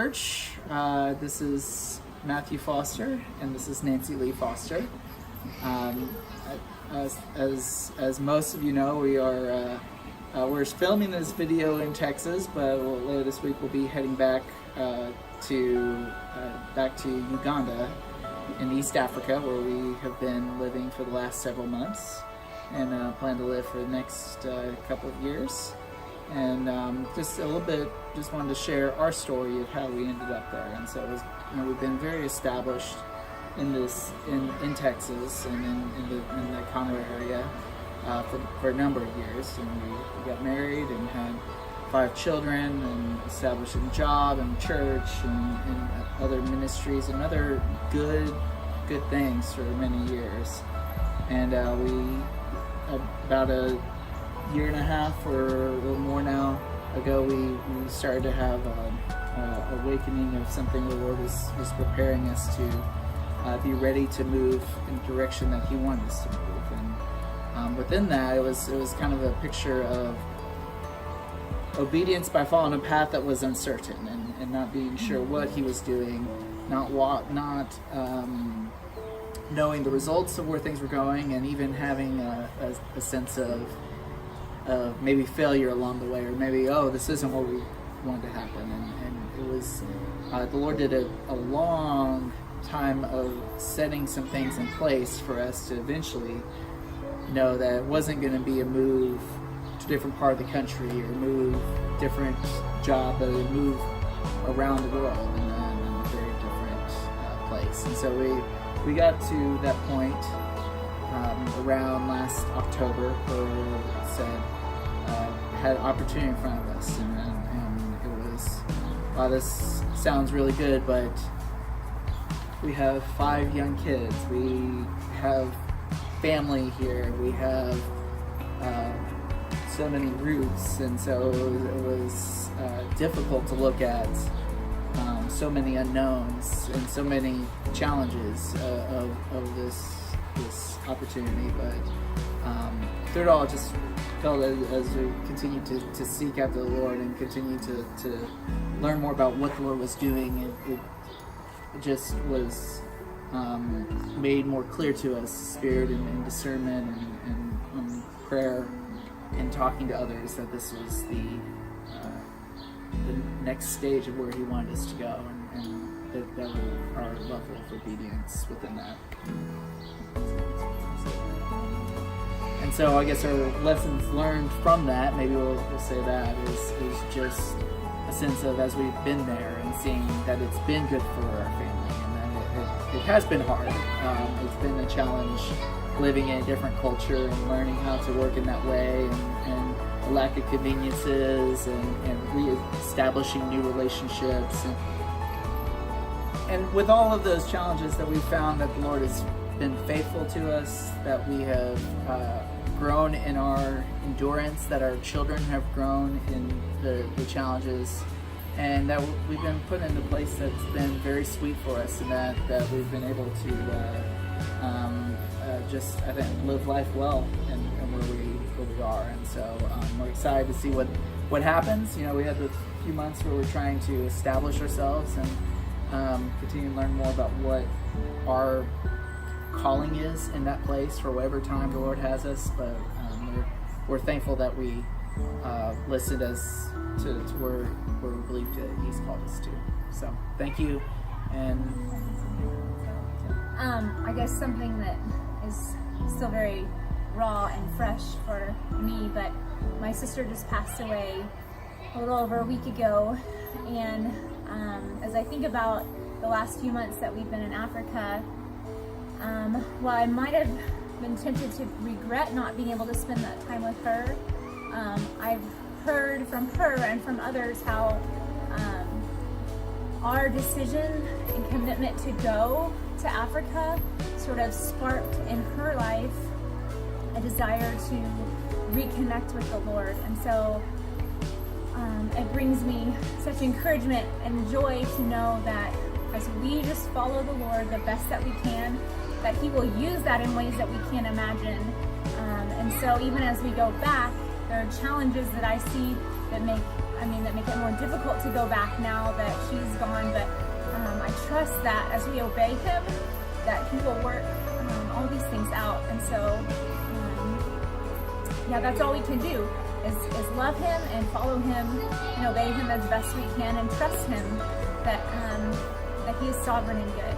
Church. This is Matthew Foster, and this is Nancy Lee Foster. As most of you know, we're filming this video in Texas, but later this week we'll be heading back to Uganda in East Africa, where we have been living for the last several months, and plan to live for the next couple of years. And just a little bit, just wanted to share our story of how we ended up there. And so it was, we've been very established in Texas and in the Conroe area for a number of years. And we got married and had 5 children and established a job and church and other ministries and other good things for many years. And about a year and a half or a little more now ago, we started to have an awakening of something the Lord was preparing us to be ready to move in the direction that He wanted us to move. And within that, it was kind of a picture of obedience by following a path that was uncertain and not being sure what He was doing, not knowing the results of where things were going, and even having a sense of maybe failure along the way, or maybe, this isn't what we wanted to happen. And it was, the Lord did a long time of setting some things in place for us to eventually know that it wasn't going to be a move to a different part of the country or move different job, but a move around the world in a very different place. And so we got to that point around last October, where it said had an opportunity in front of us, and it was, wow, this sounds really good, but we have 5 young kids, we have family here, we have so many roots, and so it was difficult to look at so many unknowns and so many challenges of this opportunity. But through it all, just felt as we continued to seek after the Lord and continue to learn more about what the Lord was doing, it just was made more clear to us, spirit and discernment and prayer and talking to others, that this was the next stage of where He wanted us to go, and that our level of obedience within that. And so I guess our lessons learned from that, maybe we'll say that, is just a sense of, as we've been there and seeing that it's been good for our family, and that it has been hard. It's been a challenge living in a different culture and learning how to work in that way, and a lack of conveniences, and re-establishing new relationships. And with all of those challenges, that we've found that the Lord has been faithful to us, that we have grown in our endurance, that our children have grown in the challenges, and that we've been put in a place that's been very sweet for us, and that we've been able to just, I think, live life well and where we are. And so we're excited to see what happens. We had a few months where we're trying to establish ourselves and continue to learn more about what our calling is in that place for whatever time the Lord has us. But we're thankful that we listened as to where we believe that He's called us to. So thank you. And I guess something that is still very raw and fresh for me, but my sister just passed away a little over a week ago, and as I think about the last few months that we've been in Africa, while I might have been tempted to regret not being able to spend that time with her, I've heard from her and from others how our decision and commitment to go to Africa sort of sparked in her life a desire to reconnect with the Lord. And so it brings me such encouragement and joy to know that as we just follow the Lord the best that we can, that He will use that in ways that we can't imagine. And so even as we go back, there are challenges that I see that make it more difficult to go back now that she's gone. But I trust that as we obey Him, that He will work all these things out. And so, yeah, that's all we can do is love Him and follow Him and obey Him as best we can, and trust Him that He is sovereign and good.